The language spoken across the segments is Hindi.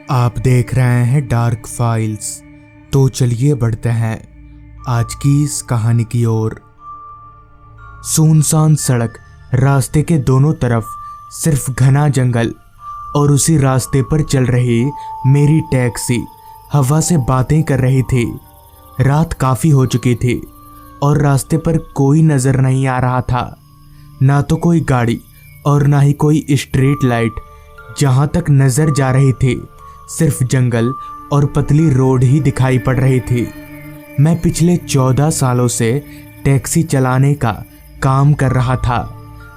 आप देख रहे हैं डार्क फाइल्स। तो चलिए बढ़ते हैं आज की इस कहानी की ओर। सुनसान सड़क, रास्ते के दोनों तरफ सिर्फ घना जंगल और उसी रास्ते पर चल रही मेरी टैक्सी हवा से बातें कर रही थी। रात काफ़ी हो चुकी थी और रास्ते पर कोई नज़र नहीं आ रहा था, ना तो कोई गाड़ी और ना ही कोई स्ट्रीट लाइट। जहाँ तक नज़र जा रही थी सिर्फ जंगल और पतली रोड ही दिखाई पड़ रही थी। मैं पिछले 14 सालों से टैक्सी चलाने का काम कर रहा था,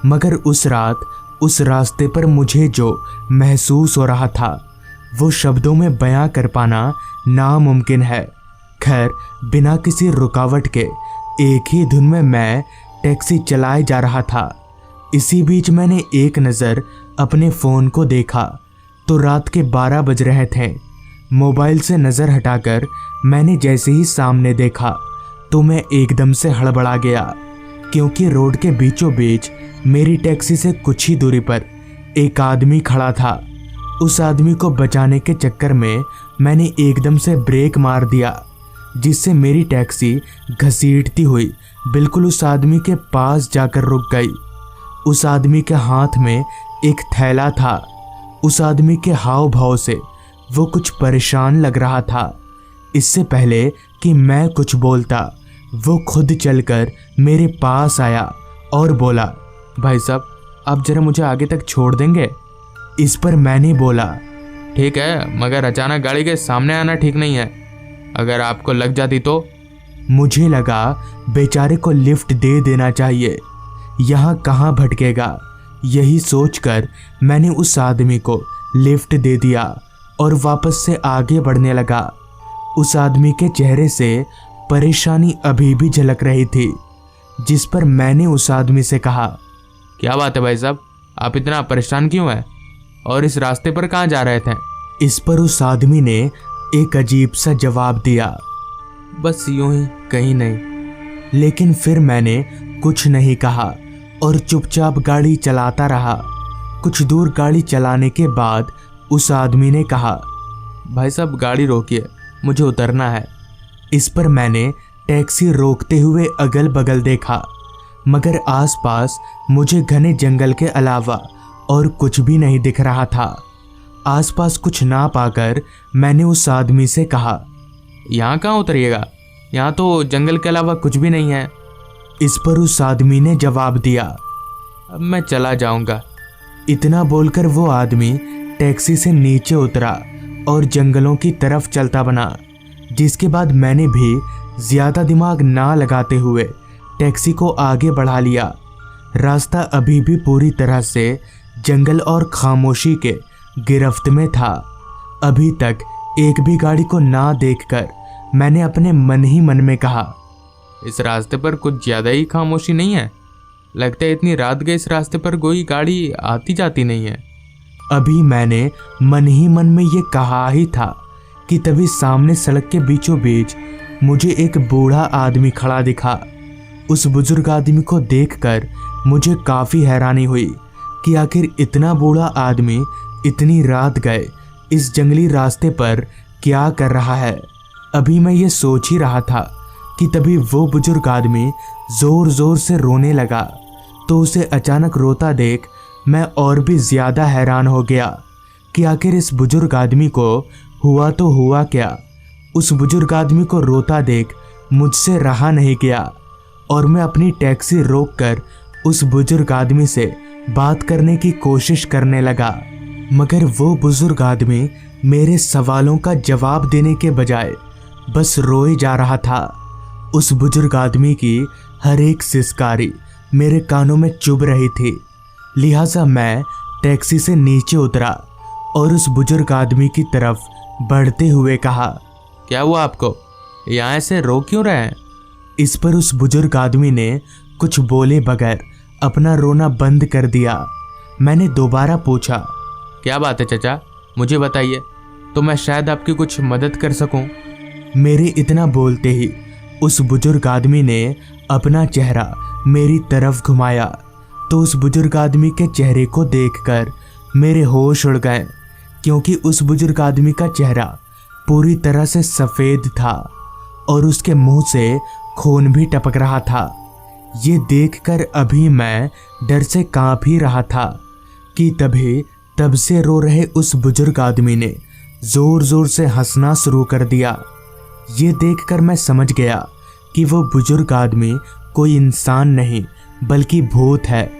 मगर उस रात उस रास्ते पर मुझे जो महसूस हो रहा था वो शब्दों में बयां कर पाना नामुमकिन है। खैर, बिना किसी रुकावट के एक ही धुन में मैं टैक्सी चलाए जा रहा था। इसी बीच मैंने एक नज़र अपने फ़ोन को देखा तो रात के 12 बज रहे थे। मोबाइल से नज़र हटाकर मैंने जैसे ही सामने देखा तो मैं एकदम से हड़बड़ा गया, क्योंकि रोड के बीचों बीच मेरी टैक्सी से कुछ ही दूरी पर एक आदमी खड़ा था। उस आदमी को बचाने के चक्कर में मैंने एकदम से ब्रेक मार दिया, जिससे मेरी टैक्सी घसीटती हुई बिल्कुल उस आदमी के पास जाकर रुक गई। उस आदमी के हाथ में एक थैला था। उस आदमी के हाव भाव से वो कुछ परेशान लग रहा था। इससे पहले कि मैं कुछ बोलता वो खुद चलकर मेरे पास आया और बोला, भाई साहब, आप जरा मुझे आगे तक छोड़ देंगे? इस पर मैंने बोला, ठीक है, मगर अचानक गाड़ी के सामने आना ठीक नहीं है। अगर आपको लग जाती तो? मुझे लगा बेचारे को लिफ्ट दे देना चाहिए, यहाँ कहाँ भटकेगा। यही सोचकर मैंने उस आदमी को लिफ्ट दे दिया और वापस से आगे बढ़ने लगा। उस आदमी के चेहरे से परेशानी अभी भी झलक रही थी, जिस पर मैंने उस आदमी से कहा, क्या बात है भाई साहब, आप इतना परेशान क्यों हैं और इस रास्ते पर कहाँ जा रहे थे? इस पर उस आदमी ने एक अजीब सा जवाब दिया, बस यूं ही, कहीं नहीं। लेकिन फिर मैंने कुछ नहीं कहा और चुपचाप गाड़ी चलाता रहा। कुछ दूर गाड़ी चलाने के बाद उस आदमी ने कहा, भाई साहब गाड़ी रोकिए, मुझे उतरना है। इस पर मैंने टैक्सी रोकते हुए अगल बगल देखा, मगर आसपास मुझे घने जंगल के अलावा और कुछ भी नहीं दिख रहा था। आसपास कुछ ना पाकर मैंने उस आदमी से कहा, यहाँ कहाँ उतरिएगा, यहाँ तो जंगल के अलावा कुछ भी नहीं है। इस पर उस आदमी ने जवाब दिया, अब मैं चला जाऊंगा। इतना बोलकर वो आदमी टैक्सी से नीचे उतरा और जंगलों की तरफ चलता बना, जिसके बाद मैंने भी ज़्यादा दिमाग ना लगाते हुए टैक्सी को आगे बढ़ा लिया। रास्ता अभी भी पूरी तरह से जंगल और खामोशी के गिरफ्त में था। अभी तक एक भी गाड़ी को ना देखकर मैंने अपने मन ही मन में कहा, इस रास्ते पर कुछ ज़्यादा ही खामोशी नहीं है? लगता है इतनी रात गए इस रास्ते पर कोई गाड़ी आती जाती नहीं है। अभी मैंने मन ही मन में ये कहा ही था कि तभी सामने सड़क के बीचों बीच मुझे एक बूढ़ा आदमी खड़ा दिखा। उस बुजुर्ग आदमी को देखकर मुझे काफ़ी हैरानी हुई कि आखिर इतना बूढ़ा आदमी इतनी रात गए इस जंगली रास्ते पर क्या कर रहा है। अभी मैं ये सोच ही रहा था कि तभी वो बुजुर्ग आदमी ज़ोर ज़ोर से रोने लगा। तो उसे अचानक रोता देख मैं और भी ज़्यादा हैरान हो गया कि आखिर इस बुजुर्ग आदमी को हुआ तो हुआ क्या। उस बुजुर्ग आदमी को रोता देख मुझसे रहा नहीं गया और मैं अपनी टैक्सी रोककर उस बुजुर्ग आदमी से बात करने की कोशिश करने लगा, मगर वो बुजुर्ग आदमी मेरे सवालों का जवाब देने के बजाय बस रोए जा रहा था। उस बुजुर्ग आदमी की हर एक सिसकारी मेरे कानों में चुभ रही थी। लिहाजा मैं टैक्सी से नीचे उतरा और उस बुजुर्ग आदमी की तरफ बढ़ते हुए कहा, क्या हुआ आपको, यहाँ से रो क्यों रहे हैं? इस पर उस बुजुर्ग आदमी ने कुछ बोले बगैर अपना रोना बंद कर दिया। मैंने दोबारा पूछा, क्या बात है चाचा, मुझे बताइए तो मैं शायद आपकी कुछ मदद कर सकूं। मेरे इतना बोलते ही उस बुजुर्ग आदमी ने अपना चेहरा मेरी तरफ घुमाया तो उस बुजुर्ग आदमी के चेहरे को देखकर मेरे होश उड़ गए। क्योंकि उस बुजुर्ग आदमी का चेहरा पूरी तरह से सफ़ेद था और उसके मुंह से खून भी टपक रहा था। ये देखकर अभी मैं डर से कांप ही रहा था कि तभी तब से रो रहे उस बुजुर्ग आदमी ने जोर जोर से हंसना शुरू कर दिया। ये देखकर मैं समझ गया कि वो बुजुर्ग आदमी कोई इंसान नहीं बल्कि भूत है।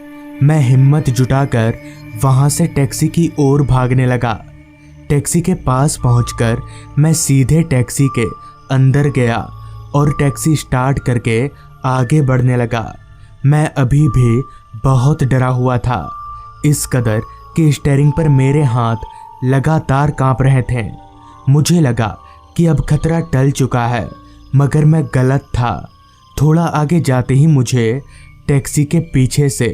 मैं हिम्मत जुटाकर वहां से टैक्सी की ओर भागने लगा। टैक्सी के पास पहुंचकर मैं सीधे टैक्सी के अंदर गया और टैक्सी स्टार्ट करके आगे बढ़ने लगा। मैं अभी भी बहुत डरा हुआ था, इस कदर कि स्टीयरिंग पर मेरे हाथ लगातार कांप रहे थे। मुझे लगा कि अब खतरा टल चुका है, मगर मैं गलत था। थोड़ा आगे जाते ही मुझे टैक्सी के पीछे से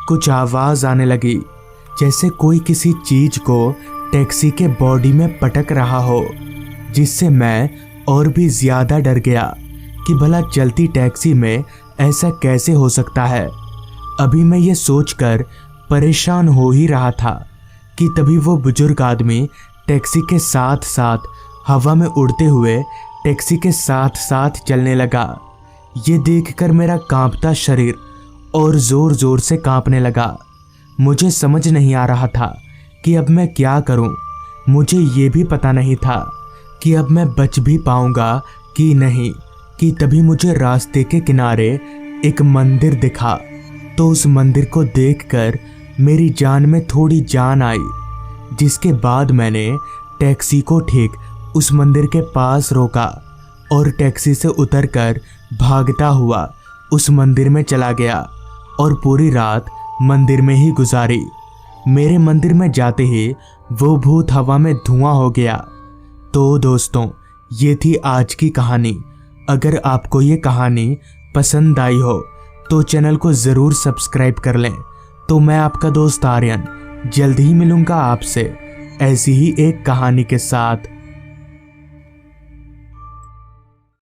कुछ आवाज़ आने लगी, जैसे कोई किसी चीज़ को टैक्सी के बॉडी में पटक रहा हो, जिससे मैं और भी ज़्यादा डर गया कि भला चलती टैक्सी में ऐसा कैसे हो सकता है। अभी मैं ये सोचकर परेशान हो ही रहा था कि तभी वो बुजुर्ग आदमी टैक्सी के साथ साथ हवा में उड़ते हुए टैक्सी के साथ साथ चलने लगा। ये देखकर मेरा कांपता शरीर और ज़ोर ज़ोर से कांपने लगा। मुझे समझ नहीं आ रहा था कि अब मैं क्या करूं। मुझे ये भी पता नहीं था कि अब मैं बच भी पाऊंगा कि नहीं, कि तभी मुझे रास्ते के किनारे एक मंदिर दिखा। तो उस मंदिर को देखकर मेरी जान में थोड़ी जान आई, जिसके बाद मैंने टैक्सी को ठीक उस मंदिर के पास रोका और टैक्सी से उतरकर भागता हुआ उस मंदिर में चला गया और पूरी रात मंदिर में ही गुजारी। मेरे मंदिर में जाते ही वो भूत हवा में धुआं हो गया। तो दोस्तों, ये थी आज की कहानी। अगर आपको ये कहानी पसंद आई हो तो चैनल को ज़रूर सब्सक्राइब कर लें। तो मैं आपका दोस्त आर्यन जल्द ही मिलूँगा आपसे ऐसी ही एक कहानी के साथ।